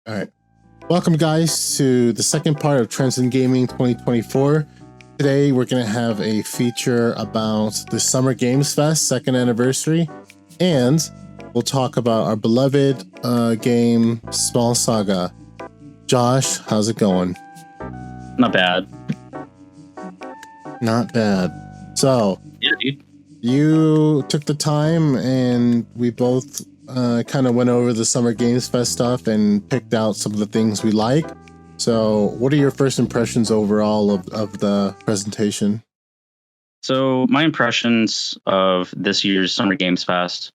All right. Welcome, guys, to the second part of Trends in Gaming 2024. Today, we're going to have a feature about the Summer Games Fest second anniversary, and we'll talk about our beloved game, Small Saga. Josh, how's it going? Not bad. Not bad. So, yeah, dude. You took the time, and we both kind of went over the Summer Games Fest stuff and picked out some of the things we like. So what are your first impressions overall of the presentation? So my impressions of this year's Summer Games Fest,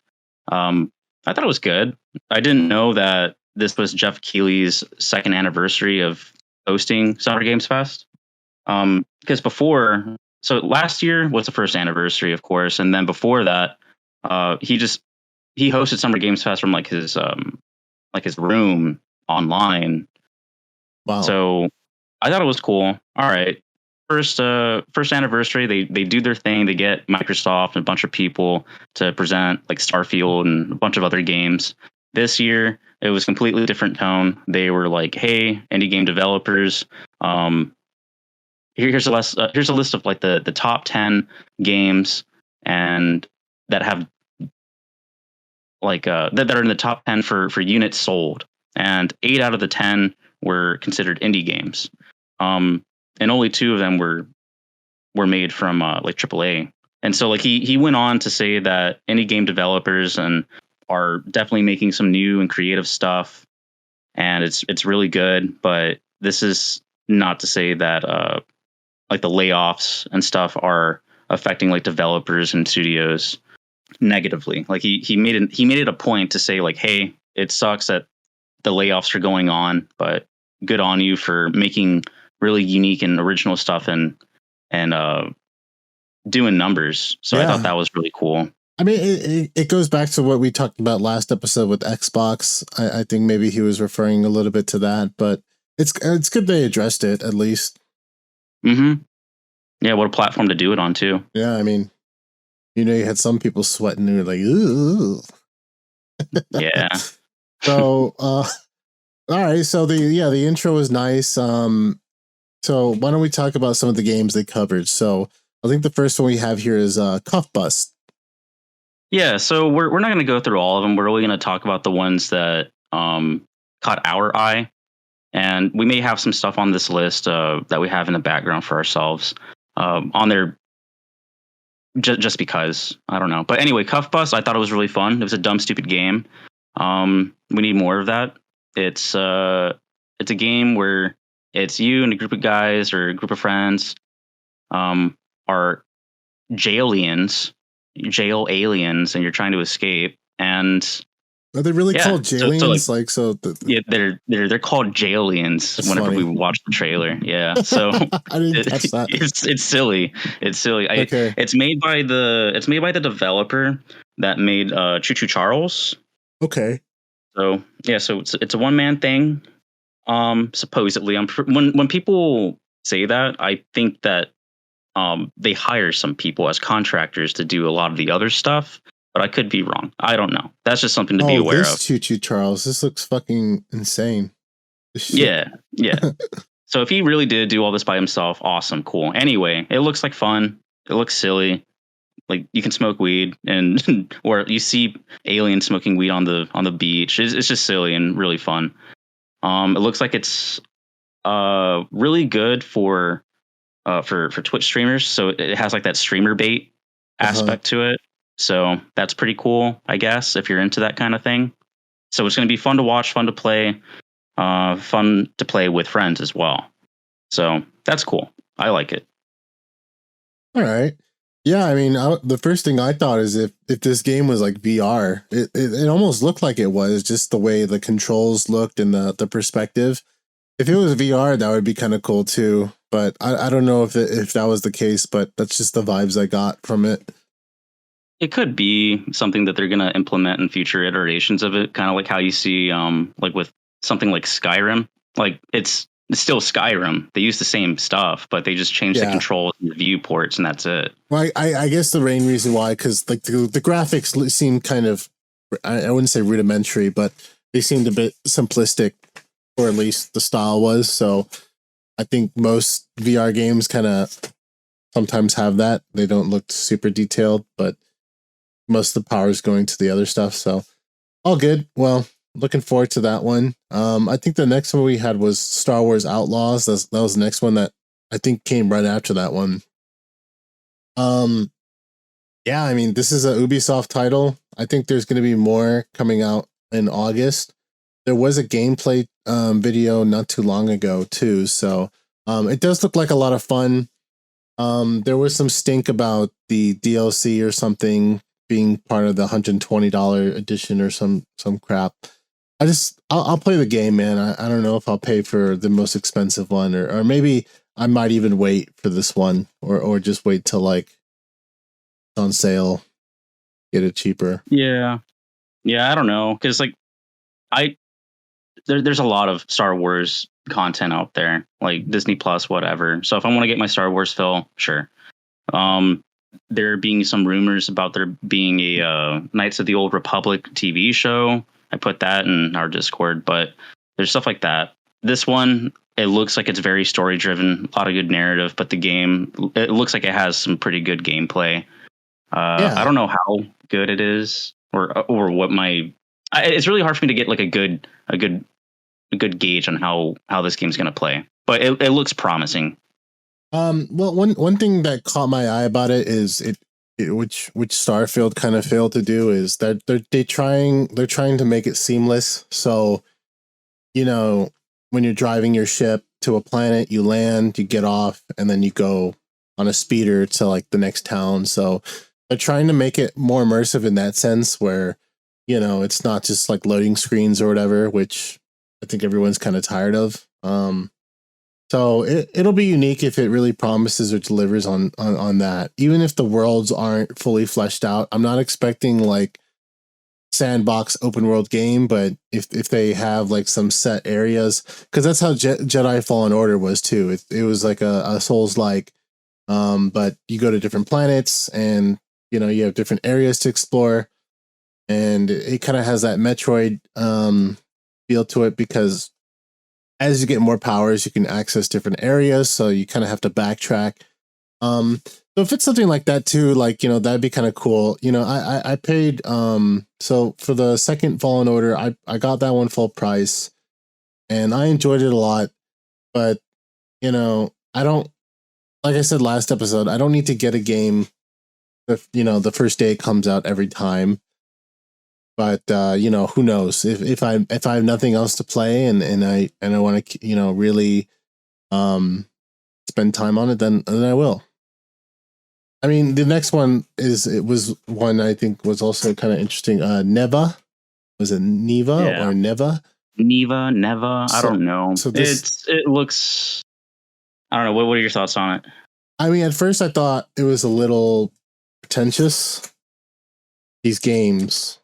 I thought it was good. I didn't know that this was Jeff Keighley's second anniversary of hosting Summer Games Fest. Because so last year was the first anniversary, of course, and then before that, he hosted Summer Games Fest from his room online. Wow. So I thought it was cool. All right. First anniversary, they do their thing. They get Microsoft and a bunch of people to present like Starfield and a bunch of other games. This year, it was completely different tone. They were like, hey, indie game developers, here's a list of like the top 10 games and that have that are in the top 10 for units sold, and 8 out of the 10 were considered indie games, and only 2 of them were made from like AAA. And so like he went on to say that indie game developers are definitely making some new and creative stuff, and it's really good. But this is not to say that like the layoffs and stuff are affecting like developers and studios negatively. Like he made it a point to say like, hey, it sucks that the layoffs are going on, but good on you for making really unique and original stuff and doing numbers. So yeah. I thought that was really cool. I mean, it goes back to what we talked about last episode with Xbox. I think maybe he was referring a little bit to that, but it's good they addressed it at least. Mm-hmm. Yeah, what a platform to do it on too. Yeah, I mean, you had some people sweating and like, ooh. Yeah. So, all right. So the intro was nice. So why don't we talk about some of the games they covered? So I think the first one we have here is Cuffbust. Yeah. So we're not going to go through all of them. We're really going to talk about the ones that caught our eye, and we may have some stuff on this list that we have in the background for ourselves on there. Just because, I don't know. But anyway, Cuffbust, I thought it was really fun. It was a dumb, stupid game. We need more of that. It's a game where it's you and a group of guys or a group of friends are jail aliens, and you're trying to escape. And are they really called jailians? They're called jailians whenever we watch the trailer. Yeah, so I didn't catch that. It's silly. It's silly. Okay. It's made by the developer that made Choo Choo Charles. Okay. So yeah, so it's a one-man thing. Supposedly, when people say that, I think that they hire some people as contractors to do a lot of the other stuff. But I could be wrong. I don't know. That's just something to be aware of. Choo Choo Charles, this looks fucking insane. Yeah. So if he really did do all this by himself, awesome, cool. Anyway, it looks like fun. It looks silly. Like you can smoke weed and or you see aliens smoking weed on the beach. It's just silly and really fun. It looks like it's really good for Twitch streamers. So it has like that streamer bait aspect to it. So that's pretty cool, I guess, if you're into that kind of thing. So it's going to be fun to watch, fun to play with friends as well. So that's cool. I like it. All right. Yeah, I mean, the first thing I thought is if this game was like VR, it almost looked like it was, just the way the controls looked and the perspective. If it was VR, that would be kind of cool too. But I don't know if that was the case, but that's just the vibes I got from it. It could be something that they're going to implement in future iterations of it, kind of like how you see like with something like Skyrim. Like it's still Skyrim. They use the same stuff, but they just change the controls and the viewports, and that's it. Well, I guess the main reason why, because like the graphics seem kind of, I wouldn't say rudimentary, but they seemed a bit simplistic or at least the style was. So I think most VR games kind of sometimes have that. They don't look super detailed, but most of the power is going to the other stuff. So all good. Well, looking forward to that one. I think the next one we had was Star Wars Outlaws. That was the next one that I think came right after that one. Yeah, I mean, this is a Ubisoft title. I think there's going to be more coming out in August. There was a gameplay video not too long ago too, so it does look like a lot of fun. There was some stink about the DLC or something being part of the $120 edition or some crap. I'll play the game, man. I don't know if I'll pay for the most expensive one or maybe I might even wait for this one or just wait till like it's on sale, get it cheaper. Yeah, I don't know, because like there's a lot of Star Wars content out there, like Disney Plus, whatever. So if I want to get my Star Wars fill, sure. There being some rumors about there being a Knights of the Old Republic TV show. I put that in our Discord, but there's stuff like that. This one, it looks like it's very story driven, a lot of good narrative, but the game, it looks like it has some pretty good gameplay. I don't know how good it is or what it's really hard for me to get like a good gauge on how this game's going to play, but it looks promising. Well, one thing that caught my eye about it is which Starfield kind of failed to do is that they're trying to make it seamless. So, you know, when you're driving your ship to a planet, you land, you get off, and then you go on a speeder to like the next town. So they're trying to make it more immersive in that sense where, you know, it's not just like loading screens or whatever, which I think everyone's kind of tired of. So it'll be unique if it really promises or delivers on that. Even if the worlds aren't fully fleshed out, I'm not expecting like sandbox open world game, but if they have like some set areas, because that's how Jedi Fallen Order was too. It was like a Souls like, but you go to different planets and you know you have different areas to explore, and it kind of has that Metroid feel to it because as you get more powers, you can access different areas, so you kind of have to backtrack. So if it's something like that too, like, you know, that'd be kind of cool. You know, I paid, so for the second Fallen Order, I got that one full price and I enjoyed it a lot, but you know, I don't, like I said last episode, I don't need to get a game if, you know, the first day it comes out every time. But you know, who knows if I have nothing else to play and I want to, you know, really spend time on it, then I will. I mean, the next one was one I think was also kind of interesting. Neva, was it Neva or Neva? Neva. I don't know. So it looks. I don't know. What are your thoughts on it? I mean, at first I thought it was a little pretentious. These games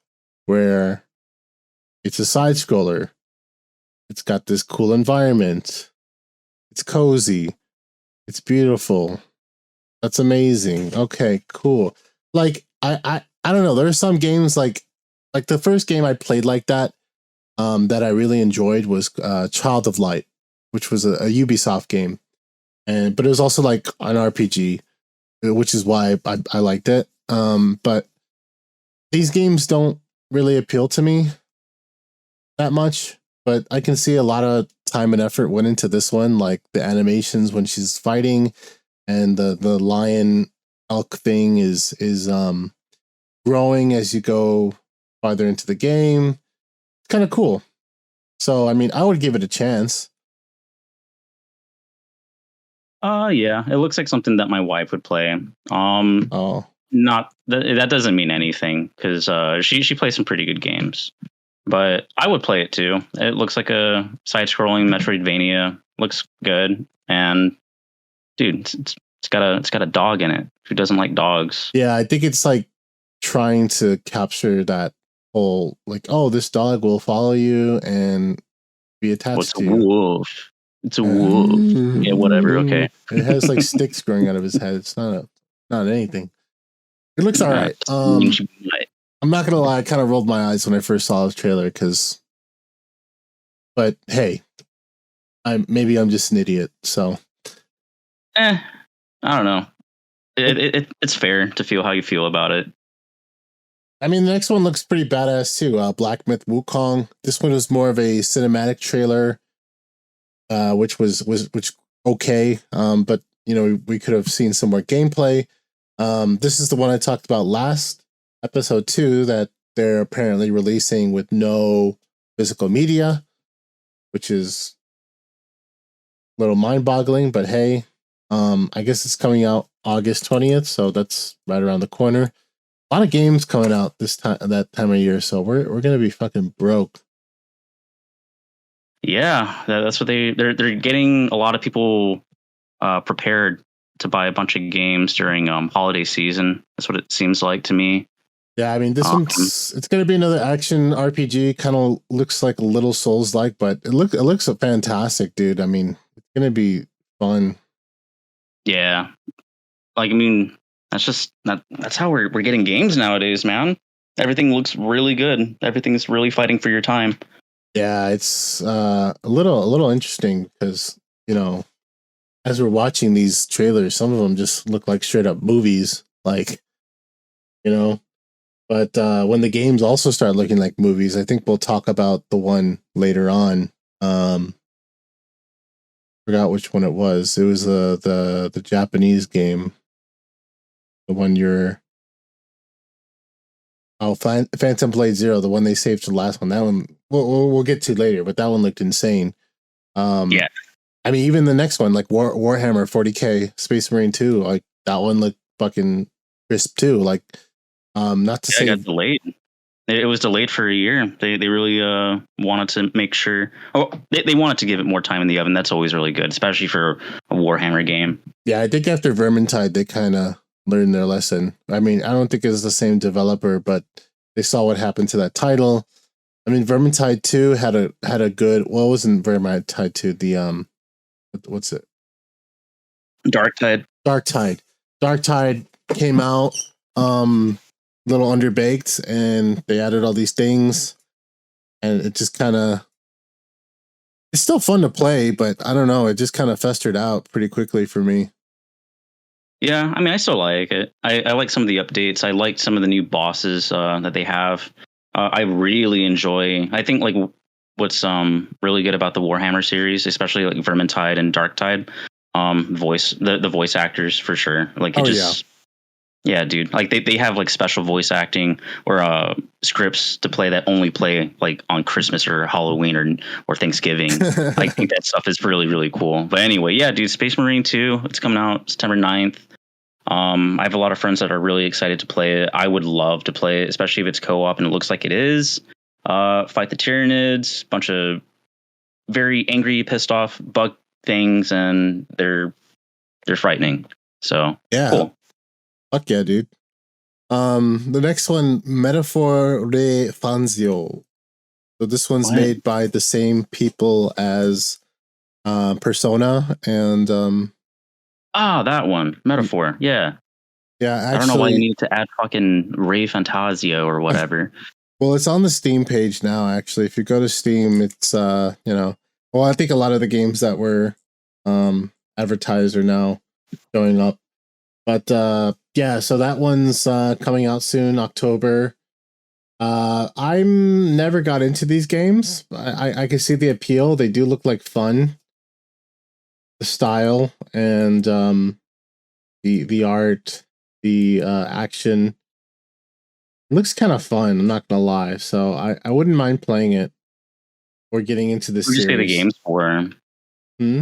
where it's a side scroller, it's got this cool environment, it's cozy, it's beautiful. That's amazing. Okay, cool. Like I don't know. There are some games like the first game I played like that that I really enjoyed was Child of Light, which was a Ubisoft game, but it was also like an RPG, which is why I liked it. But these games don't really appeal to me that much, but I can see a lot of time and effort went into this one, like the animations when she's fighting and the lion elk thing is growing as you go farther into the game. It's kind of cool. So I mean, I would give it a chance. Yeah, it looks like something that my wife would play. Not that doesn't mean anything because she plays some pretty good games, but I would play it too. It looks like a side-scrolling Metroidvania. Looks good, and dude, it's got a dog in it. Who doesn't like dogs? Yeah, I think it's like trying to capture that whole like, oh, this dog will follow you and be attached to you. Wolf. It's a wolf. Yeah, whatever. Okay. It has like sticks growing out of his head. It's not anything. It looks all right. I'm not gonna lie, I kind of rolled my eyes when I first saw this trailer but hey, maybe I'm just an idiot. So, I don't know. It's fair to feel how you feel about it. I mean, the next one looks pretty badass too. Black Myth Wukong. This one was more of a cinematic trailer, which was okay. But we could have seen some more gameplay. This is the one I talked about last episode too, that they're apparently releasing with no physical media, which is a little mind-boggling. But hey, I guess it's coming out August 20th, so that's right around the corner. A lot of games coming out that time of year, so we're gonna be fucking broke. Yeah, that's what they're getting a lot of people prepared to buy a bunch of games during holiday season. That's what it seems like to me. Yeah, I mean, this one's it's gonna be another action RPG. Kind of looks like a little Souls-like, but it looks fantastic, dude. I mean, it's gonna be fun. Yeah, like I mean, that's how we're getting games nowadays, man. Everything looks really good. Everything's really fighting for your time. Yeah, it's a little interesting because as we're watching these trailers, some of them just look like straight up movies, like you know. But when the games also start looking like movies, I think we'll talk about the one later on. Forgot which one it was. It was the Japanese game, the one you're Phantom Blade Zero, the one they saved to the last one. That one we'll get to later, but that one looked insane. Yeah, I mean, even the next one, like Warhammer 40K Space Marine 2, like that one looked fucking crisp too. Like, not to say it got delayed. It was delayed for a year. They really wanted to make sure. Oh, they wanted to give it more time in the oven. That's always really good, especially for a Warhammer game. Yeah, I think after Vermintide, they kind of learned their lesson. I mean, I don't think it's the same developer, but they saw what happened to that title. I mean, Vermintide 2 had a good. Well, it wasn't Vermintide 2. The what's it? Darktide. Darktide came out little underbaked, and they added all these things, and it just kind of, it's still fun to play, but I don't know, it just kind of festered out pretty quickly for me. Yeah, I mean, I still like it. I like some of the updates. I like some of the new bosses that they have. I really enjoy. I think like what's really good about the Warhammer series, especially like Vermintide and Darktide, the voice actors for sure. Like it just yeah, dude. Like they have like special voice acting or scripts to play that only play like on Christmas or Halloween or Thanksgiving. I think that stuff is really, really cool. But anyway, yeah, dude, Space Marine 2, it's coming out September 9th. I have a lot of friends that are really excited to play it. I would love to play it, especially if it's co-op, and it looks like it is. Fight the Tyranids, bunch of very angry, pissed off bug things, and they're frightening. So yeah, cool. Fuck yeah, dude. The next one, Metaphor Re Fantzio. So this one's made by the same people as Persona and that one, Metaphor. Yeah. Yeah, actually, I don't know why you need to add fucking Re Fantzio or whatever. Well, it's on the Steam page now, actually. If you go to Steam, it's well, I think a lot of the games that were advertised are now showing up. But yeah, so that one's coming out soon, October. I'm never got into these games. I can see the appeal. They do look like fun. The style and the art, the action. It looks kind of fun, I'm not gonna lie. So I wouldn't mind playing it or getting into this series. Who would you say the game's for? Hmm?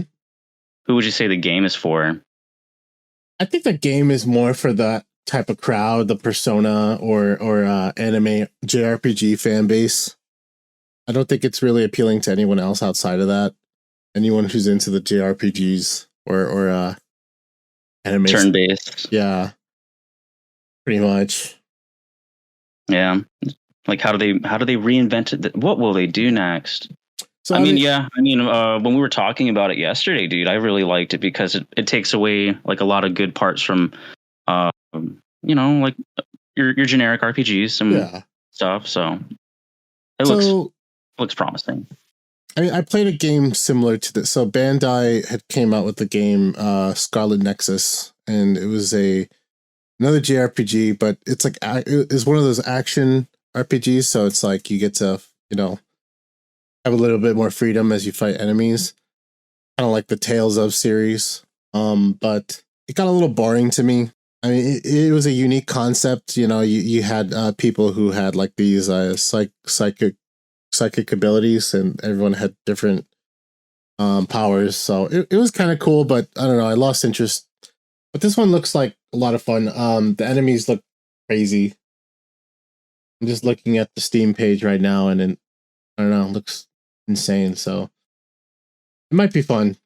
Who would you say the game is for? I think the game is more for that type of crowd, the Persona or anime JRPG fan base. I don't think it's really appealing to anyone else outside of that. Anyone who's into the JRPGs or anime turn-based. Yeah. Pretty much. Yeah. Like how do they reinvent it? What will they do next? So when we were talking about it yesterday, dude, I really liked it because it takes away like a lot of good parts from like your generic RPGs and stuff. So it looks promising. I mean, I played a game similar to this. So Bandai had came out with the game Scarlet Nexus, and it was another JRPG, but it's like it's one of those action RPGs. So it's like you get to have a little bit more freedom as you fight enemies, kind of like the Tales of series. But it got a little boring to me. I mean, it was a unique concept. You had people who had like these psychic abilities, and everyone had different powers. So it was kind of cool, but I don't know. I lost interest. But this one looks like a lot of fun. The enemies look crazy. I'm just looking at the Steam page right now, and I don't know, it looks insane. So it might be fun.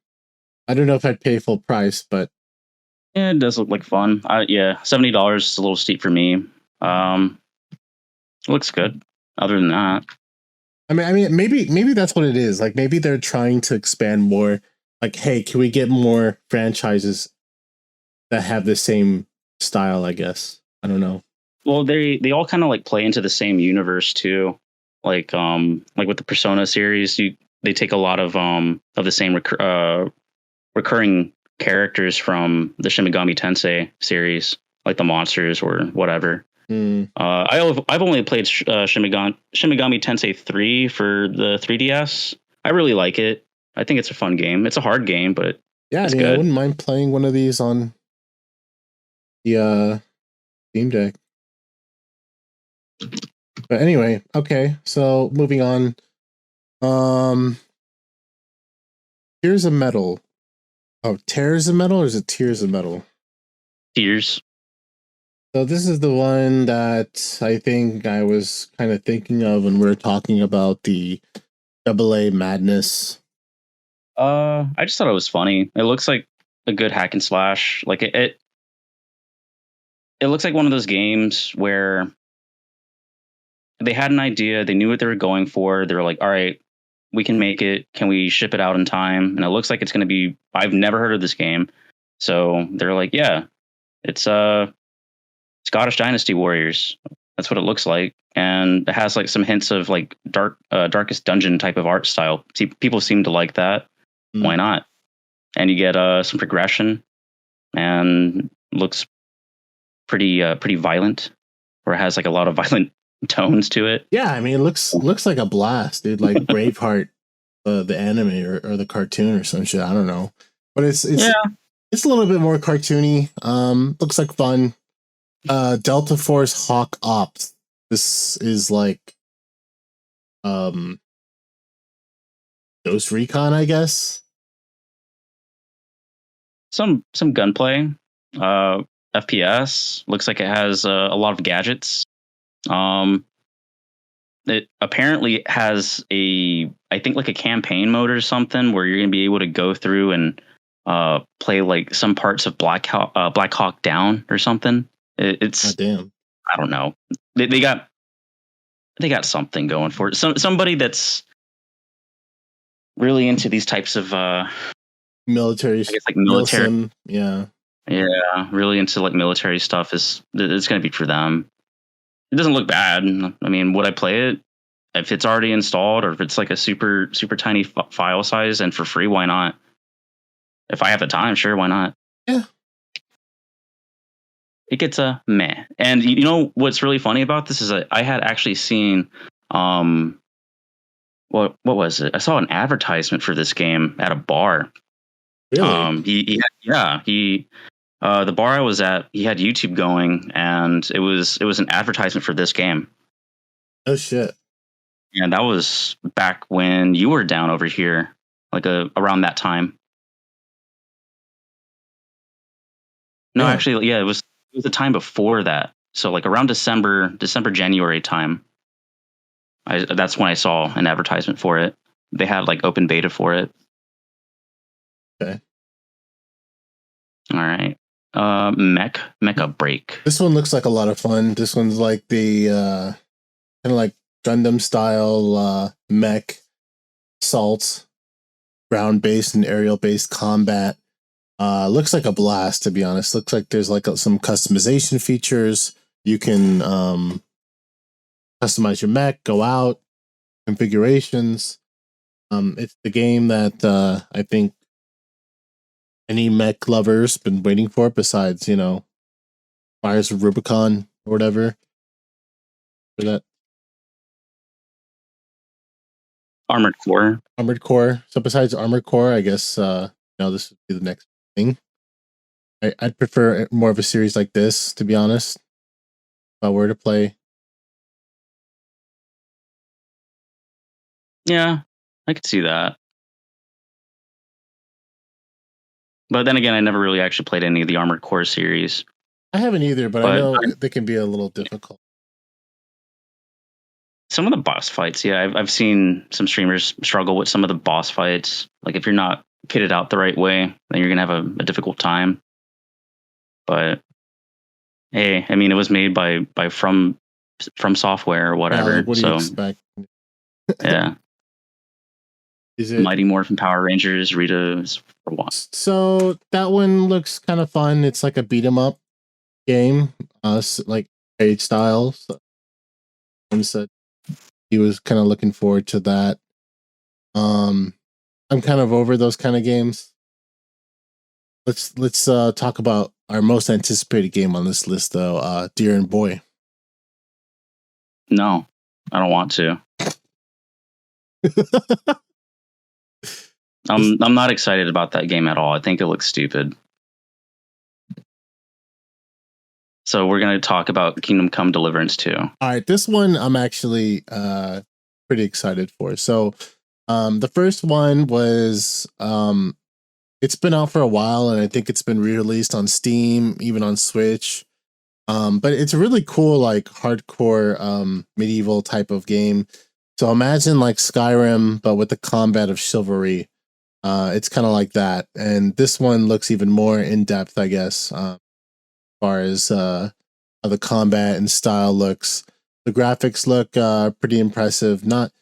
I don't know if I'd pay full price, but Yeah, it does look like fun. Yeah, $70 is a little steep for me. It looks good. Other than that, I mean, maybe that's what it is. Like maybe they're trying to expand more. Like, hey, can we get more franchises that have the same style? I guess I don't know. well, they all kind of like play into the same universe too. Like with the Persona series, they take a lot of the same recurring characters from the Shin Megami Tensei series, like the monsters or whatever. I've only played Shin Megami Tensei 3 for the 3DS. I really like it. I think it's a fun game. It's a hard game, but Yeah, it's I good. wouldn't mind playing one of these on the Steam Deck. But anyway, okay. So moving on. Tears of Metal. Oh, Tears of Metal, or is it Tears of Metal? Tears. So this is the one that I think I was kind of thinking of when we were talking about the AA Madness. I just thought it was funny. It looks like a good hack and slash. Like it looks like one of those games where they had an idea, they knew what they were going for. They were like, all right, we can make it. Can we ship it out in time? And it looks like it's going to be, I've never heard of this game. So they're like, yeah, it's Scottish Dynasty Warriors. That's what it looks like. And it has like some hints of like Darkest Dungeon type of art style. See, people seem to like that. Why not? And you get some progression, and looks pretty violent, or it has like a lot of violent tones to it. Yeah, I mean, it looks like a blast, dude. Like Braveheart, the anime or the cartoon or some shit. I don't know, but it's a little bit more cartoony. Looks like fun. Delta Force Hawk Ops. This is like Ghost Recon, I guess. Some gunplay, FPS. Looks like it has a lot of gadgets. It apparently has I think like a campaign mode or something where you're gonna be able to go through and play like some parts of Black Hawk Down or something. It's damn. I don't know. They got something going for it. Somebody that's really into these types of military. I guess like military. Milsim, yeah, really into like military stuff it's going to be for them. It doesn't look bad. I mean, would I play it if it's already installed, or if it's like a super tiny file size and for free? Why not? If I have the time, sure, why not? Yeah. It gets a meh. And you know what's really funny about this is I had actually seen what was it? I saw an advertisement for this game at a bar. Really? The bar I was at, he had YouTube going, and it was an advertisement for this game. Oh shit! And that was back when you were down over here, like around that time. No, actually, yeah, it was the time before that. So like around December, January time. That's when I saw an advertisement for it. They had like open beta for it. Okay. All right. Mecha Break. This one looks like a lot of fun. This one's like the kind of like Gundam style mech assault, ground based and aerial based combat. Looks like a blast, to be honest. Looks like there's like some customization features. You can customize your mech, go out, configurations. It's the game that I think any mech lover's been waiting for, besides Fires of Rubicon or whatever. For that Armored Core. Armored Core. So besides Armored Core, I guess this would be the next thing. I'd prefer more of a series like this, to be honest. If I were to play. Yeah, I could see that. But then again, I never really actually played any of the Armored Core series. I haven't either, but I know they can be a little difficult. Some of the boss fights, yeah, I've seen some streamers struggle with some of the boss fights. Like if you're not kitted out the right way, then you're gonna have a difficult time. But hey, I mean, it was made by from software or whatever. Like, what do you expect? Yeah. Is it Mighty Morphin Power Rangers Rita's for one? So that one looks kind of fun. It's like a beat 'em up game, like page style. So said he was kind of looking forward to that. I'm kind of over those kind of games. Let's talk about our most anticipated game on this list, though. Deer and Boy. No, I don't want to. I'm not excited about that game at all. I think it looks stupid. So we're going to talk about Kingdom Come Deliverance 2. All right, this one I'm actually pretty excited for. So the first one was it's been out for a while, and I think it's been re-released on Steam, even on Switch. But it's a really cool, like hardcore medieval type of game. So imagine like Skyrim, but with the combat of chivalry. It's kind of like that, and this one looks even more in depth, I guess, as far as how the combat and style looks. The graphics look pretty impressive. Not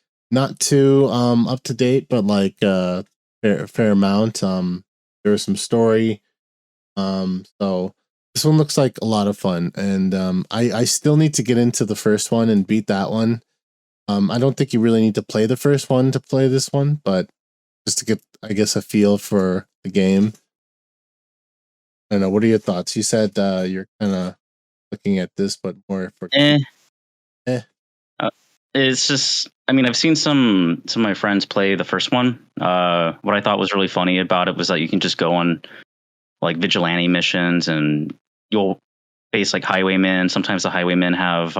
too up to date, but like fair amount. There was some story. So this one looks like a lot of fun, and I still need to get into the first one and beat that one. I don't think you really need to play the first one to play this one, but just to get, I guess, a feel for the game. I don't know. What are your thoughts? You said you're kind of looking at this, but more for it's just, I mean, I've seen some of my friends play the first one. What I thought was really funny about it was that you can just go on like vigilante missions, and you'll face like highwaymen. Sometimes the highwaymen have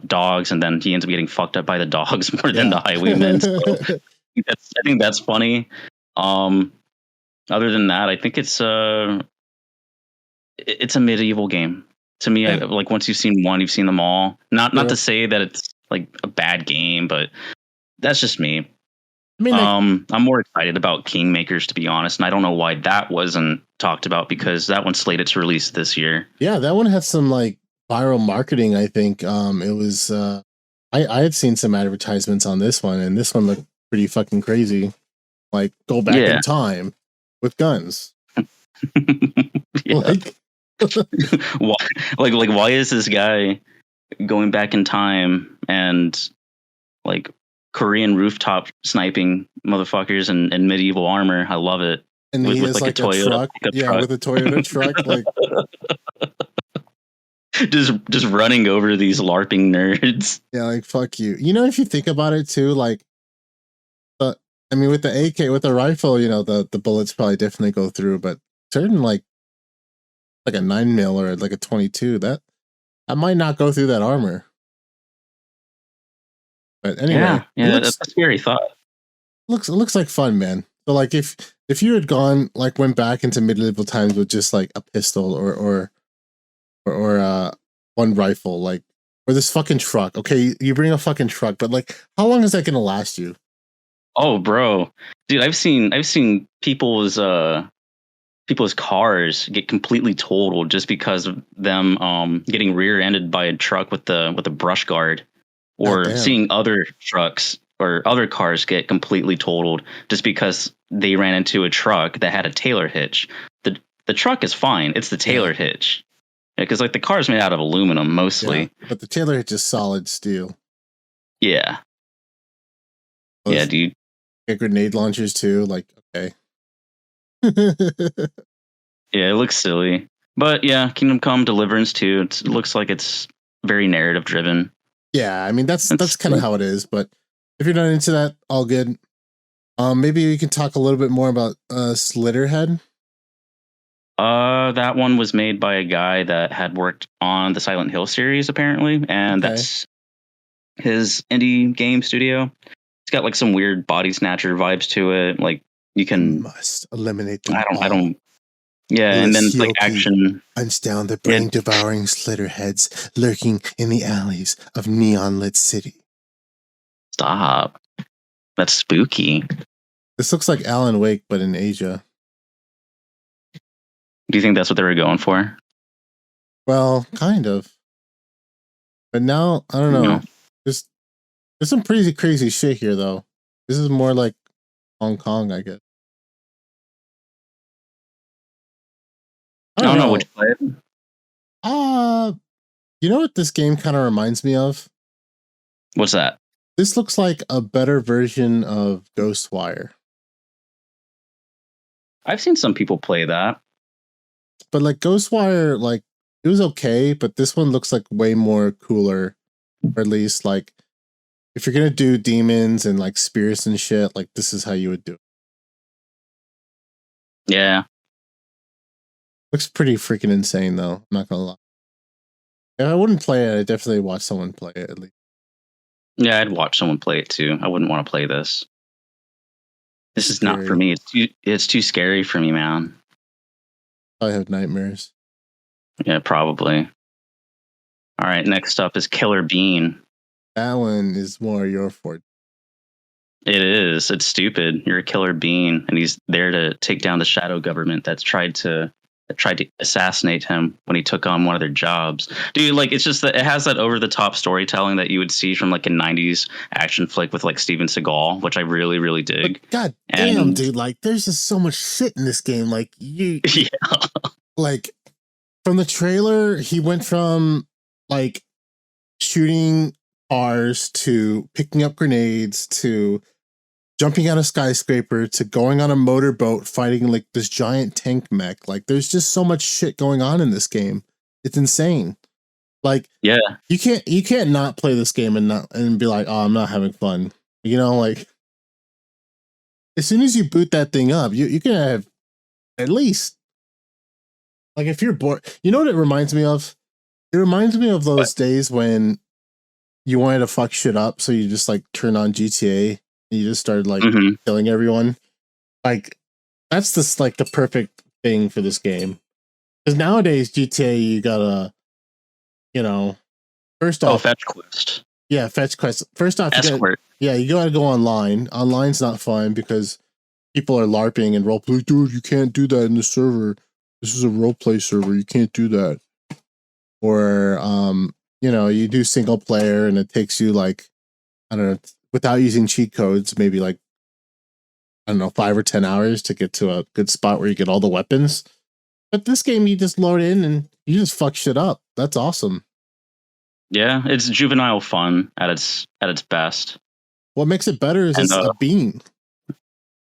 dogs, and then he ends up getting fucked up by the dogs more than the highwaymen. So I think that's funny. Other than that, I think it's a medieval game to me. Yeah. Like once you've seen one, you've seen them all. Not to say that it's like a bad game, but that's just me. I mean, I'm more excited about Kingmakers, to be honest, and I don't know why that wasn't talked about, because that one's slated to release this year. Yeah, that one had some like viral marketing. I think it was. I had seen some advertisements on this one, and this one looked pretty fucking crazy. Like go back in time with guns. Like, why is this guy going back in time and like Korean rooftop sniping motherfuckers in medieval armor? I love it. And with like a Toyota truck. Yeah, with a Toyota truck, like just running over these LARPing nerds. Yeah, like fuck you. If you think about it too, like I mean, with the AK, with the rifle, the bullets probably definitely go through, but certain like a 9mm or like a 22, that might not go through that armor. But anyway, that's a scary thought. It looks like fun, man. So like if you had went back into medieval times with just like a pistol or one rifle, like, or this fucking truck. Okay, you bring a fucking truck, but like, how long is that gonna last you? Oh, bro, dude, I've seen people's cars get completely totaled just because of them getting rear-ended by a truck with a brush guard, or seeing other trucks or other cars get completely totaled just because they ran into a truck that had a Taylor hitch. The truck is fine; it's the Taylor hitch, because like the car is made out of aluminum mostly, but the Taylor hitch is solid steel. Yeah, dude. Get grenade launchers too. Like, okay. Yeah, it looks silly. But yeah, Kingdom Come Deliverance too. It looks like it's very narrative driven. Yeah, I mean that's It's kind of how it is. But if you're not into that, all good. Maybe we can talk a little bit more about Slitterhead. that one was made by a guy that had worked on the Silent Hill series apparently, and Okay. that's his indie game studio. It's got like some weird body snatcher vibes to it. Like you can, Must eliminate them I all. don't. Yeah, and then it's like action. Hunts down the Yeah. brain-devouring slitterheads lurking in the alleys of neon-lit city. Stop. That's spooky. This looks like Alan Wake, but in Asia. Do you think that's what they were going for? Well, kind of. But now, I don't know. No. There's some pretty crazy shit here, though. This is more like Hong Kong, I guess. I don't know. Would you play it? You know what this game kind of reminds me of? What's that? This looks like a better version of Ghostwire. I've seen some people play that. But like Ghostwire, like it was okay, but this one looks like way more cooler. Or at least like if you're gonna do demons and like spirits and shit, like this is how you would do it. Yeah. Looks pretty freaking insane though. I'm not gonna lie. If I wouldn't play it, I'd definitely watch someone play it at least. Yeah, I'd watch someone play it too. I wouldn't want to play this. This is not for me. It's too scary for me, man. I have nightmares. Yeah, probably. All right, next up is Killer Bean. That one is more your forte. It is. It's stupid. You're a killer bean, and he's there to take down the shadow government that tried to assassinate him when he took on one of their jobs. Dude, like it's just that it has that over the top storytelling that you would see from like a 90s action flick with like Steven Seagal, which I really, really dig. But God damn, dude, like there's just so much shit in this game. Like you yeah. Like from the trailer, he went from like shooting cars to picking up grenades to jumping out a skyscraper to going on a motorboat fighting like this giant tank mech. Like there's just so much shit going on in this game. It's insane. Like yeah, you can't not play this game and be like, oh, I'm not having fun. You know, like as soon as you boot that thing up, you can have at least like if you're bored. You know what it reminds me of? It reminds me of those days when you wanted to fuck shit up, so you just like turn on GTA and you just started like killing everyone. Like that's just like the perfect thing for this game. Because nowadays GTA, you gotta, you know, first off, fetch quest. Yeah, fetch quest. First off, you gotta go online. Online's not fun because people are LARPing and roleplay. Dude, you can't do that in the server. This is a roleplay server. You can't do that. Or you know, you do single player and it takes you like, I don't know, without using cheat codes, maybe like, I don't know, 5 or 10 hours to get to a good spot where you get all the weapons. But this game, you just load in and you just fuck shit up. That's awesome. Yeah, it's juvenile fun at its best. What makes it better is it's a bean.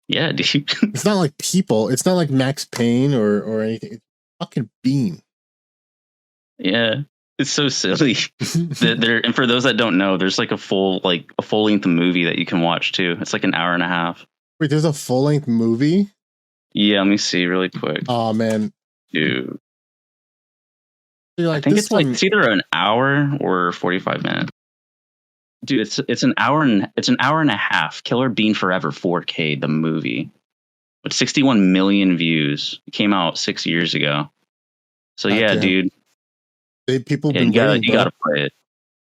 Yeah, dude. It's not like people. It's not like Max Payne or anything. It's fucking bean. Yeah, it's so silly. And for those that don't know, there's like a full length movie that you can watch too. It's like an hour and a half. Wait, there's a full length movie? Yeah, let me see really quick. Oh man, dude. Like, I think it's either an hour or 45 minutes. Dude, it's an hour and a half. Killer Bean Forever 4K, the movie, with 61 million views. It came out 6 years ago. So yeah, damn. Dude. People you gotta play it.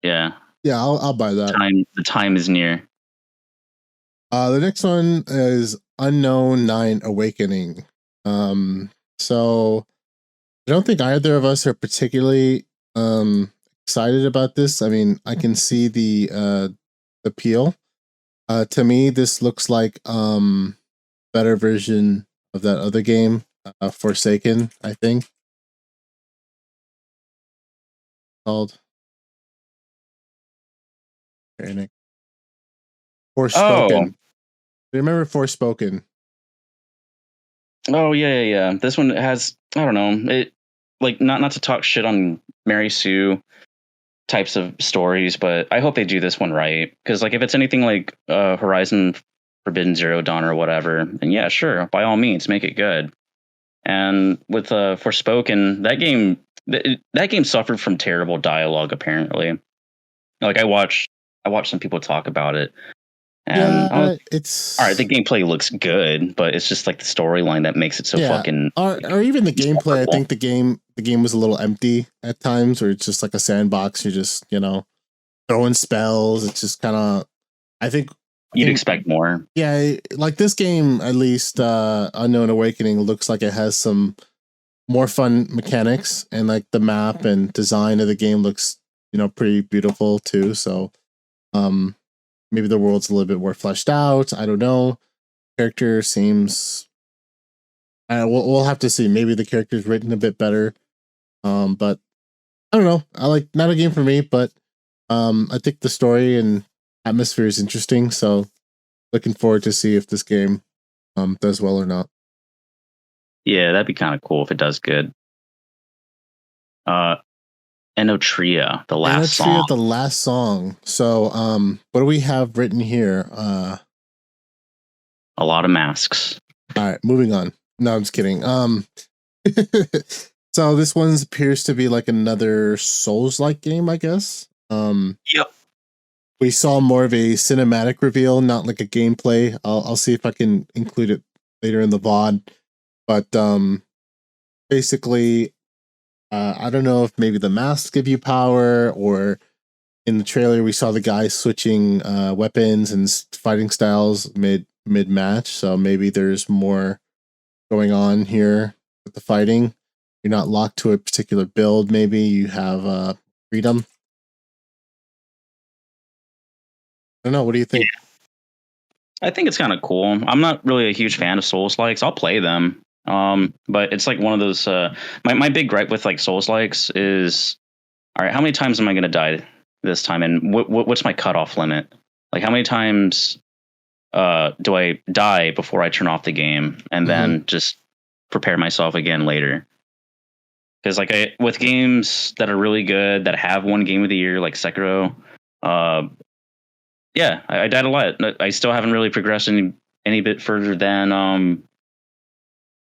Yeah. Yeah, I'll buy that. The time is near. The next one is Unknown 9 Awakening. So I don't think either of us are particularly excited about this. I mean, I can see the appeal. To me, this looks like better version of that other game, Forsaken, I think. Called Forspoken. Remember Forspoken? Oh yeah. This one has, I don't know, it like not to talk shit on Mary Sue types of stories, but I hope they do this one right. Because like if it's anything like Horizon Forbidden Zero Dawn or whatever, then yeah, sure, by all means, make it good. And with Forspoken, that game suffered from terrible dialogue. Apparently, like I watched some people talk about it, and I was, Yeah, all right, the it's gameplay looks good, but it's just like the storyline that makes it so yeah, fucking or even the gameplay. I insufferable. think the game was a little empty at times, or it's just like a sandbox. You're just throwing spells. It's just kind of. I think I You'd think expect more. yeah, like this game at least. Unknown Awakening looks like it has some more fun mechanics, and like the map and design of the game looks pretty beautiful too. So um maybe the world's a little bit more fleshed out. I don't know. Character seems. We'll have to see. Maybe the character's written a bit better. But I don't know. I like not a game for me, but I think the story and atmosphere is interesting. So looking forward to see if this game does well or not. Yeah, that'd be kind of cool if it does good. Uh, Enotria, the last Enotria, song, the last song. So what do we have written here? a lot of masks. All right, moving on. No, I'm just kidding. So this one appears to be like another Souls-like game, I guess. Yep. We saw more of a cinematic reveal, not like a gameplay. I'll see if I can include it later in the VOD. But basically, I don't know if maybe the masks give you power, or in the trailer we saw the guy switching weapons and fighting styles mid match. So maybe there's more going on here with the fighting. You're not locked to a particular build. Maybe you have freedom. I don't know. What do you think? I think it's kind of cool. I'm not really a huge fan of Souls likes. I'll play them. But it's like one of those my big gripe with like Souls likes is, all right, how many times am I gonna die this time? And what's my cutoff limit? Like how many times do I die before I turn off the game and then just prepare myself again later? Because like with games that are really good that have one game of the year like Sekiro, yeah, I died a lot. I still haven't really progressed any bit further than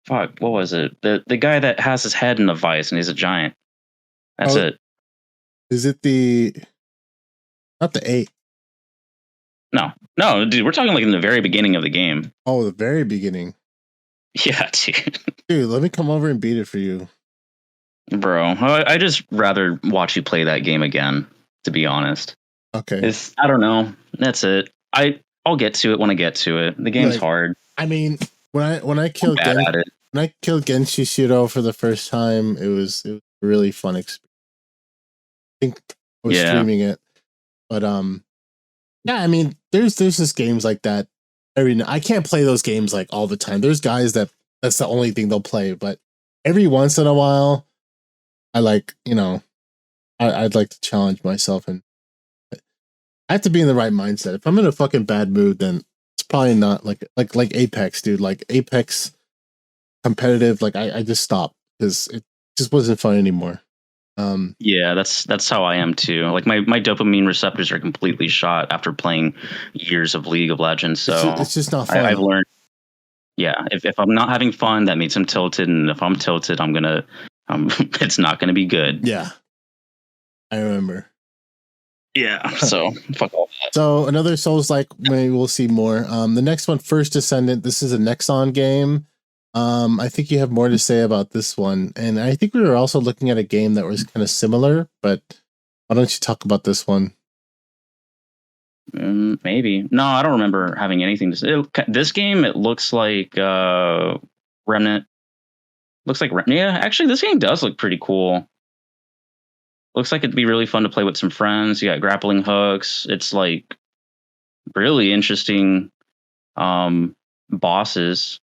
fuck, what was it? The guy that has his head in a vice and he's a giant. That's Oh, it. is it the not the 8? No, dude, we're talking like in the very beginning of the game. Oh, the very beginning. Yeah, dude. Dude, let me come over and beat it for you. Bro, I just rather watch you play that game again, to be honest. Okay. I don't know. That's it. I'll get to it when I get to it. The game's Like, hard. I mean, when I I'm killed bad at it. when I killed Genshi Shiro for the first time, it was a really fun experience. I think I was Yeah. streaming it, but yeah, I mean, there's just games like that. I can't play those games like all the time. There's guys that's the only thing they'll play, but every once in a while, I like I'd like to challenge myself, and I have to be in the right mindset. If I'm in a fucking bad mood, then it's probably not like Apex, dude. Like Apex competitive, like I just stopped because it just wasn't fun anymore. Yeah, that's how I am too. Like my dopamine receptors are completely shot after playing years of League of Legends. So it's just not fun. I've learned. Yeah, if I'm not having fun, that means I'm tilted, and if I'm tilted, I'm gonna it's not gonna be good. Yeah, I remember. Yeah, so fuck all that. So another Souls like, maybe we'll see more. The next one, First Descendant. This is a Nexon game. I think you have more to say about this one, and I think we were also looking at a game that was kind of similar. But why don't you talk about this one? Maybe no, I don't remember having anything to say. This game, it looks like Remnant. Looks like yeah. Actually, this game does look pretty cool. Looks like it'd be really fun to play with some friends. You got grappling hooks. It's like really interesting bosses.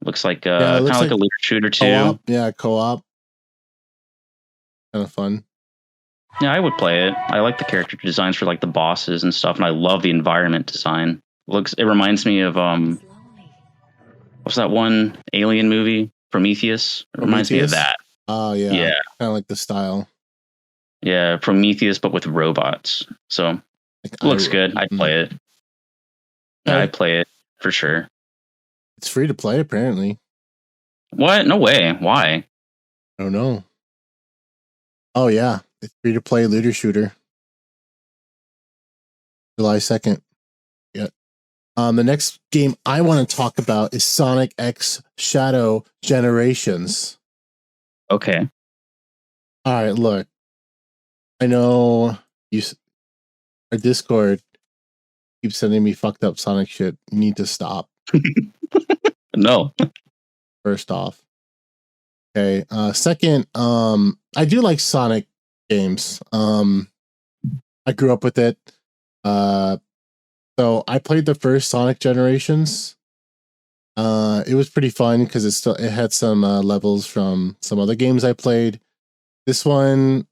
Looks like Yeah, it kind looks of like like a looter shooter too. co-op. Yeah, co-op. Kind of fun. Yeah, I would play it. I like the character designs for like the bosses and stuff, and I love the environment design. It reminds me of what's that one alien movie? Prometheus. It reminds me of that. Oh yeah. Yeah. Kind of like the style. Yeah, Prometheus, but with robots. So Like looks good. I'd play it. Yeah, I'd play it for sure. It's free to play, apparently. What? No way. Why? I don't know. Oh yeah, it's free to play looter shooter. July 2nd. Yeah. The next game I want to talk about is Sonic X Shadow Generations. Okay. All right, look. I know our Discord keeps sending me fucked up Sonic shit. You need to stop. No. First off. Okay. Second, I do like Sonic games. I grew up with it. So I played the first Sonic Generations. It was pretty fun because it had some levels from some other games I played. This one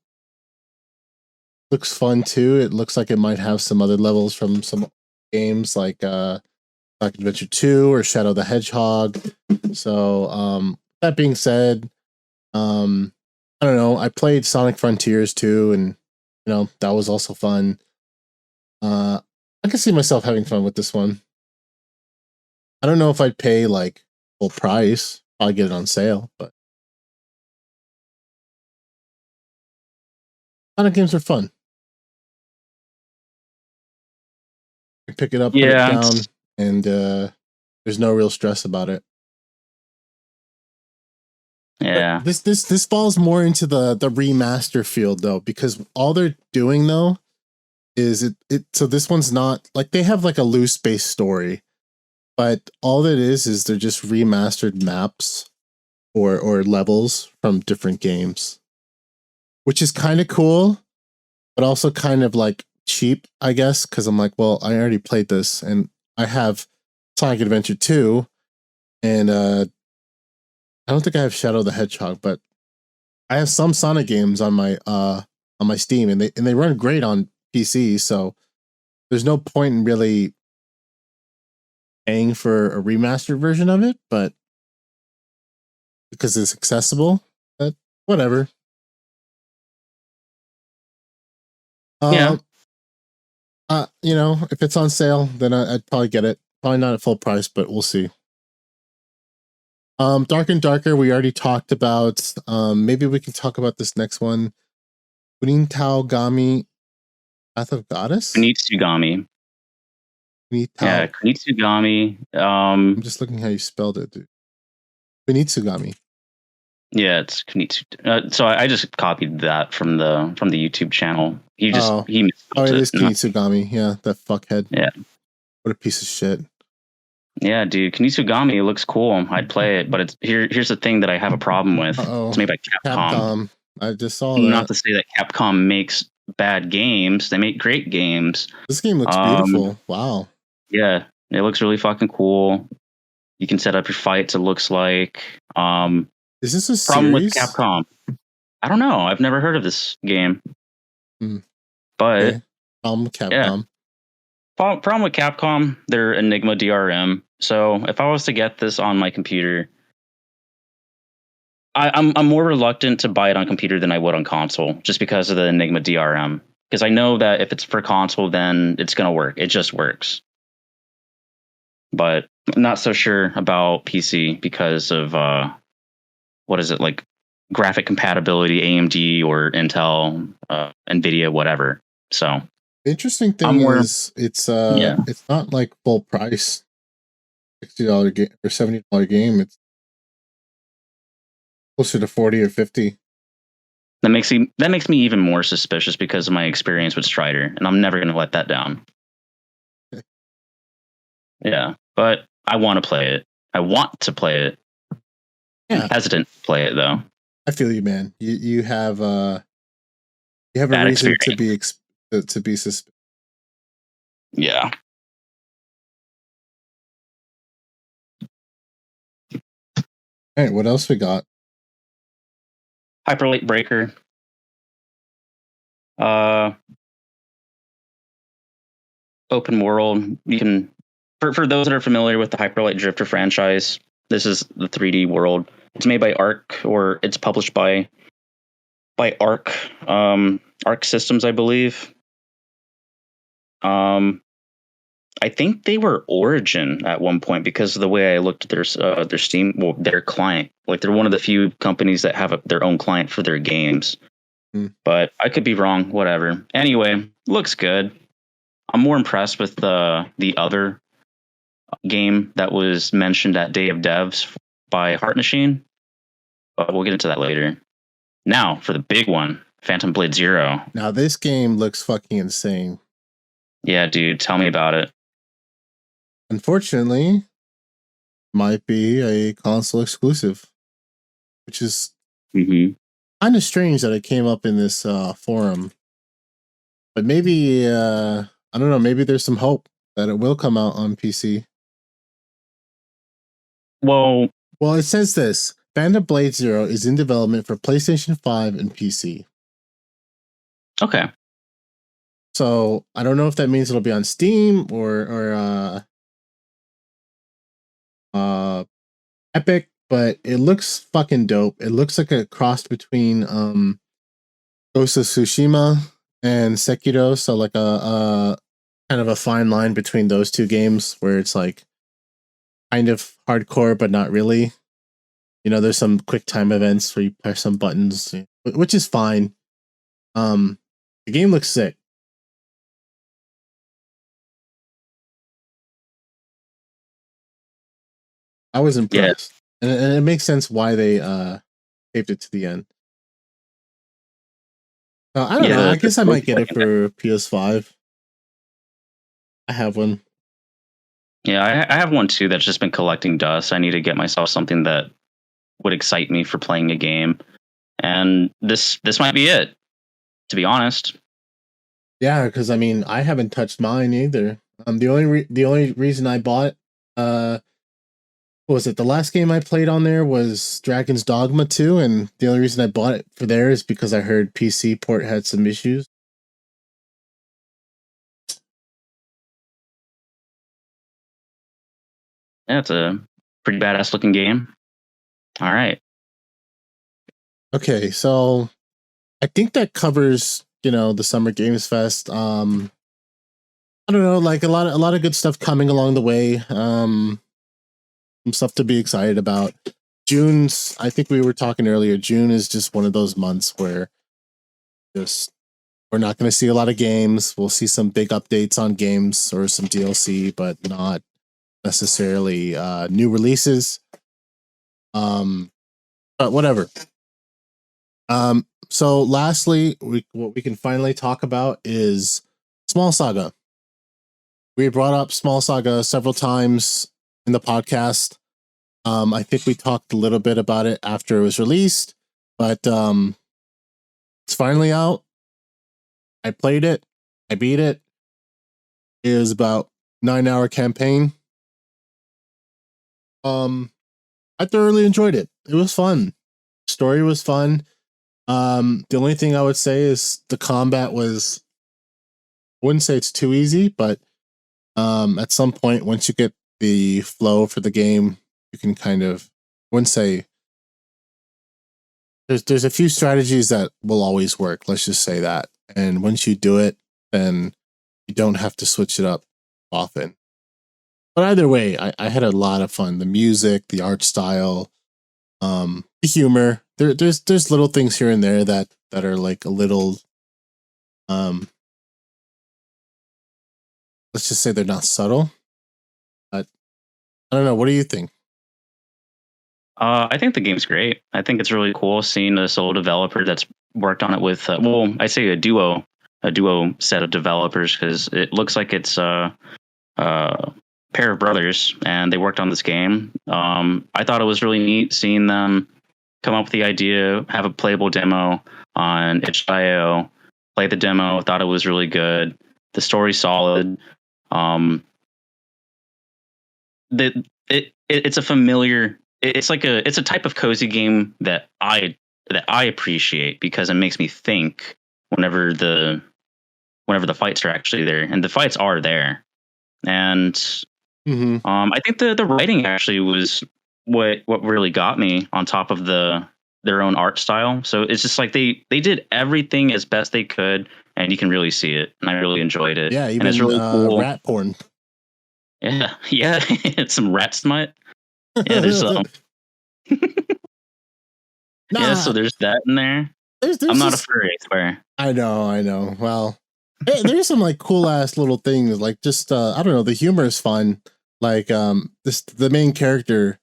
looks fun too. It looks like it might have some other levels from some games like Sonic Adventure 2 or Shadow the Hedgehog. So that being said, I don't know. I played Sonic Frontiers too, and that was also fun. I can see myself having fun with this one. I don't know if I'd pay like full price. I'll get it on sale, but Sonic games are fun. You pick it up, put it down, and there's no real stress about it. Yeah. But this falls more into the remaster field though, because all they're doing though is it. So this one's not like they have like a loose base story, but all it is they're just remastered maps or levels from different games, which is kind of cool, but also kind of like cheap, I guess, because I'm like, well, I already played this, and I have Sonic Adventure 2, and I don't think I have Shadow the Hedgehog, but I have some Sonic games on my Steam, and they run great on PC, so there's no point in really paying for a remastered version of it, but because it's accessible, but whatever. Yeah. If it's on sale, then I'd probably get it. Probably not at full price, but we'll see. Dark and Darker, we already talked about. Maybe we can talk about this next one. Kunitsu-Gami, Path of Goddess? Kunitsu-Gami. Yeah, Kunitsu-Gami. I'm just looking how you spelled it, dude. Kunitsu-Gami. Yeah, it's Kunitsu. So I just copied that from the YouTube channel. He it is Kunitsu-Gami. Yeah, that fuckhead. Yeah. What a piece of shit. Yeah, dude, Kunitsu-Gami looks cool. I'd play it, but here's the thing that I have a problem with. It's made by Capcom. I just saw that. Not to say that Capcom makes bad games. They make great games. This game looks beautiful. Wow. Yeah, it looks really fucking cool. You can set up your fights, it looks like. Is this a problem series? with Capcom? I don't know. I've never heard of this game. But okay. Problem with Capcom. Yeah. Problem with Capcom, they're Enigma DRM. So if I was to get this on my computer, I'm more reluctant to buy it on computer than I would on console, just because of the Enigma DRM. Because I know that if it's for console, then it's gonna work. It just works. But I'm not so sure about PC because of what is it, like graphic compatibility, AMD or Intel, Nvidia, whatever. So interesting thing is it's not like full price, $60 game or $70 game. It's closer to 40 or 50. That makes me even more suspicious because of my experience with Strider, and I'm never going to let that down. Yeah, but I want to play it. I want to play it. Yeah. I'm hesitant to play it though. I feel you, man. You have a reason to be suspicious. Yeah. All right, what else we got? Hyper Light Breaker. Open world. You can For those that are familiar with the Hyperlight Drifter franchise, this is the 3D world. It's made by Arc, or it's published by Arc, Arc Systems, I believe. I think they were Origin at one point because of the way I looked at their Steam, well, their client. Like they're one of the few companies that have their own client for their games. But I could be wrong. Whatever. Anyway, looks good. I'm more impressed with the other game that was mentioned at Day of Devs by Heart Machine, but we'll get into that later. Now for the big one, Phantom Blade Zero. Now this game looks fucking insane. Yeah, dude, tell me about it. Unfortunately, might be a console exclusive, which is kind of strange that it came up in this forum. But maybe I don't know. Maybe there's some hope that it will come out on PC. Well, it says this: Phantom Blade Zero is in development for PlayStation 5 and PC. Okay. So I don't know if that means it'll be on Steam or Epic, but it looks fucking dope. It looks like a cross between Ghost of Tsushima and Sekiro, so like a kind of a fine line between those two games where it's like kind of hardcore but not really. You know, there's some quick time events where you press some buttons, which is fine. The game looks sick. I was impressed. Yeah. And it makes sense why they taped it to the end. I don't know. I guess I might get it for PS5. I have one. Yeah, I have one too that's just been collecting dust. I need to get myself something that would excite me for playing a game. And this might be it, to be honest. Yeah, because I mean, I haven't touched mine either. The only reason I bought what was it? The last game I played on there was Dragon's Dogma 2, and the only reason I bought it for there is because I heard PC port had some issues. Yeah, it's a pretty badass looking game. All right. Okay, so I think that covers, the Summer Games Fest. I don't know, like a lot of good stuff coming along the way. Some stuff to be excited about. June's, I think we were talking earlier, June is just one of those months where we're not going to see a lot of games. We'll see some big updates on games or some DLC, but not necessarily new releases. But whatever. So lastly, what we can finally talk about is Small Saga. We brought up Small Saga several times in the podcast. I think we talked a little bit about it after it was released, but it's finally out. I played it. I beat it. It was about 9-hour campaign. I thoroughly enjoyed it. It was fun. Story was fun. The only thing I would say is the combat was, I wouldn't say it's too easy, but at some point, once you get the flow for the game, you can kind of, I wouldn't say, there's a few strategies that will always work. Let's just say that. And once you do it, then you don't have to switch it up often. But either way, I had a lot of fun. The music, the art style, the humor. There's little things here and there that are like a little, let's just say they're not subtle. But I don't know. What do you think? I think the game's great. I think it's really cool seeing a solo developer that's worked on it with, I say a duo set of developers, because it looks like it's a pair of brothers and they worked on this game. I thought it was really neat seeing them come up with the idea, have a playable demo on itch.io, play the demo, thought it was really good. The story's solid. It's a familiar, it's a type of cozy game that I appreciate, because it makes me think whenever the fights are actually there, and the fights are there. And Mm-hmm. I think the writing actually was what really got me, on top of their own art style. So it's just like they did everything as best they could, and you can really see it. And I really enjoyed it. Yeah, And it's even really cool. rat porn. Yeah, yeah, it's some rat smut. Yeah, there's yeah, so there's that in there. there's I'm not a just, furry, I swear. I know. Well, there's some like cool ass little things, like just I don't know, the humor is fun. Like the main character,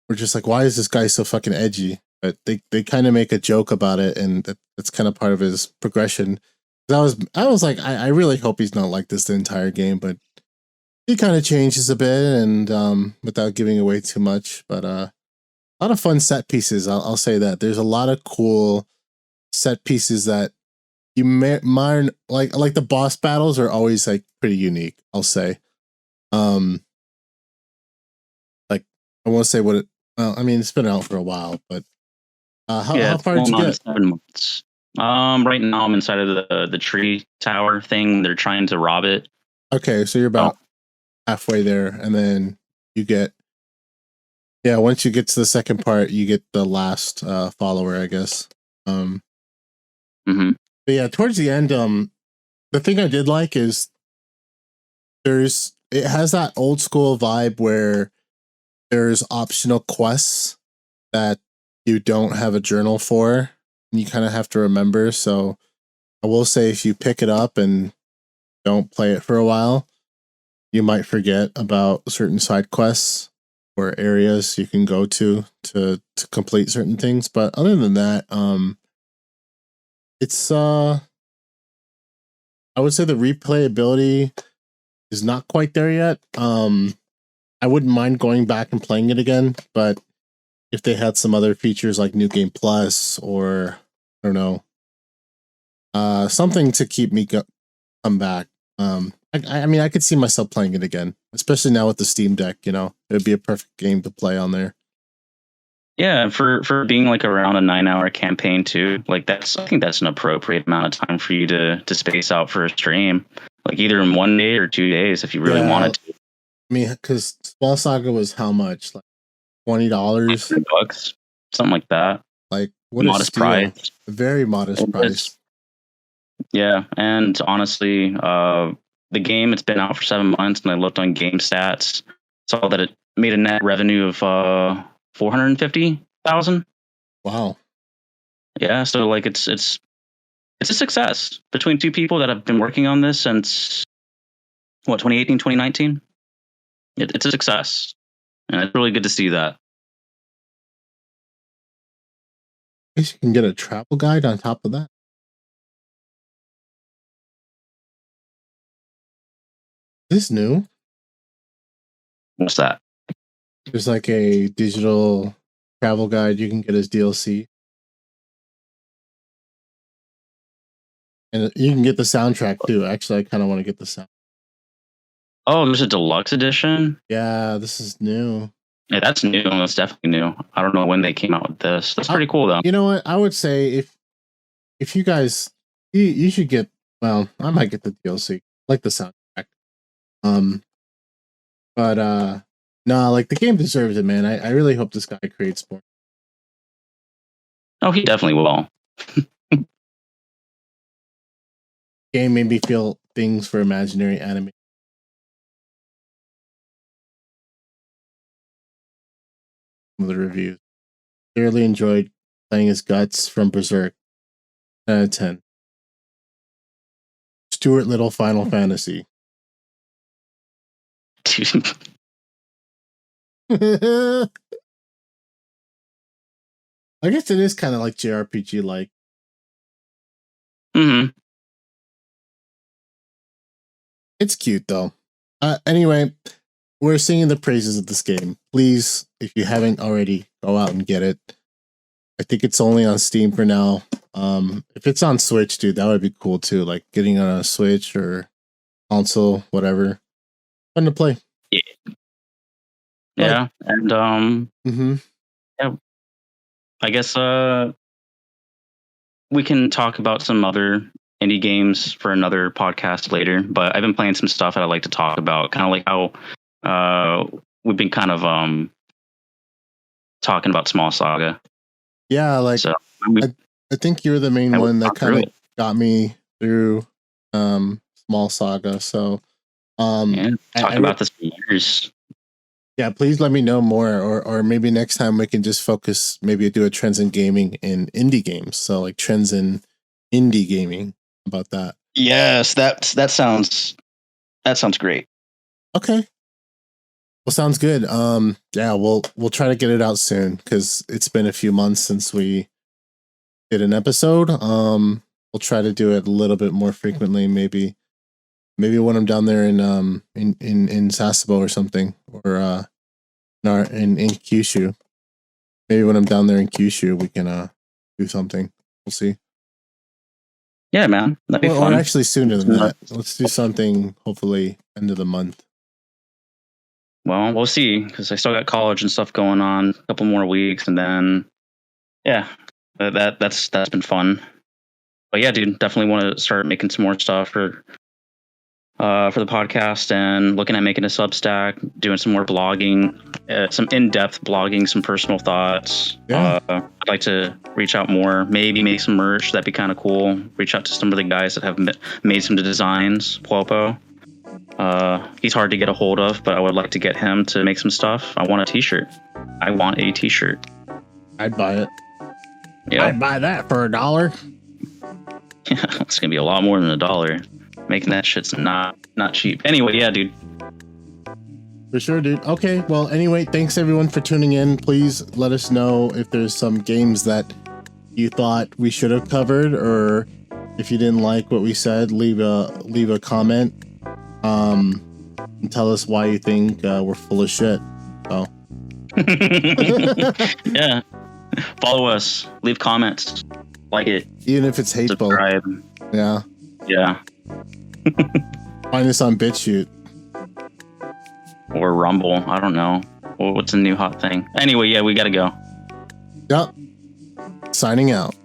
we're just like, why is this guy so fucking edgy? But they kind of make a joke about it, and that's kind of part of his progression. I was like, I really hope he's not like this the entire game, but he kind of changes a bit, and without giving away too much. But a lot of fun set pieces. I'll say that there's a lot of cool set pieces that you might like the boss battles are always like pretty unique, I'll say. Like I won't say what it, well, I mean it's been out for a while, but how It's far did you going on get? 7 months. Right now I'm inside of the tree tower thing. They're trying to rob it. Okay, so you're about halfway there, and then you get, yeah, once you get to the second part, you get the last follower, I guess. Mm-hmm. But yeah, towards the end, the thing I did like is it has that old school vibe where there's optional quests that you don't have a journal for, and you kind of have to remember. So I will say, if you pick it up and don't play it for a while, you might forget about certain side quests or areas you can go to complete certain things. But other than that, it's I would say the replayability is not quite there yet. I wouldn't mind going back and playing it again, but if they had some other features like New Game Plus, or I don't know, something to keep me come back. I mean, I could see myself playing it again, especially now with the Steam Deck. You know, it would be a perfect game to play on there. Yeah, for being like around a 9-hour campaign too, like I think that's an appropriate amount of time for you to space out for a stream, like either in 1 day or 2 days if you really wanted to. I mean, because Small Saga was how much, like $20, $100, something like that. like what Modest a steal. price. A very modest price. Yeah, and honestly, the game, it's been out for 7 months, and I looked on Game Stats, saw that it made a net revenue of 450,000. Wow. Yeah, so like it's a success between two people that have been working on this since 2018, 2019. It's a success, and it's really good to see that. I guess you can get a travel guide on top of that. Is this new? What's that? There's like a digital travel guide you can get as DLC. And you can get the soundtrack too. Actually, I kind of want to get the sound. Oh, there's a deluxe edition? Yeah, this is new. Yeah, that's new. That's definitely new. I don't know when they came out with this. That's pretty cool, though. You know what? I would say if you guys, you should get, well, I might get the DLC, like the soundtrack. But no, like the game deserves it, man. I really hope this guy creates more. Oh, he definitely will. Game made me feel things for imaginary anime. Some of the reviews. Thoroughly enjoyed playing as Guts from Berserk. 10 out of 10. Stuart Little Final Fantasy. I guess it is kind of like JRPG like. Mm-hmm. It's cute though. Anyway, we're singing the praises of this game. Please, if you haven't already, go out and get it. I think it's only on Steam for now. If it's on Switch, dude, that would be cool too. Like getting on a Switch or console, whatever. Fun to play. Yeah. Yeah, and yeah, I guess we can talk about some other indie games for another podcast later. But I've been playing some stuff that I like to talk about, kind of like how we've been kind of talking about Small Saga. Yeah, like So I think you're the main I would one that talk through kind of it. got me through Small Saga. So Yeah, I talking about this for years. yeah, please let me know more, or maybe next time we can just focus, maybe do a trends in gaming and indie games. So like trends in indie gaming. About that. Yes, that sounds great. Okay. Well, sounds good. Yeah, we'll try to get it out soon because it's been a few months since we did an episode. We'll try to do it a little bit more frequently. Maybe when I'm down there in Sasebo or something, or in Kyushu. Maybe when I'm down there in Kyushu, we can do something. We'll see. Yeah, man, that'd be fun. Or actually sooner than that. Let's do something. Hopefully, end of the month. Well, we'll see because I still got college and stuff going on. A couple more weeks, and then yeah, that's been fun. But yeah, dude, definitely want to start making some more stuff for the podcast and looking at making a Substack, doing some more blogging, some in-depth blogging, some personal thoughts. Yeah. I'd like to reach out more, maybe make some merch. That'd be kind of cool. Reach out to some of the guys that have made some designs. Popo. He's hard to get a hold of, but I would like to get him to make some stuff. I want a t-shirt. I want a t-shirt. I'd buy it. Yeah. I'd buy that for $1. Yeah, it's gonna be a lot more than $1. Making that shit's not cheap. Anyway, yeah, dude. For sure, dude. Okay, well, anyway, thanks everyone for tuning in. Please let us know if there's some games that you thought we should have covered, or if you didn't like what we said, leave a comment. And tell us why you think we're full of shit. So. Yeah. Follow us. Leave comments. Like it. Even if it's hateful. Subscribe. Yeah. Yeah. Find us on BitChute. Or Rumble. I don't know. What's a new hot thing? Anyway, yeah, we gotta go. Yep. Signing out.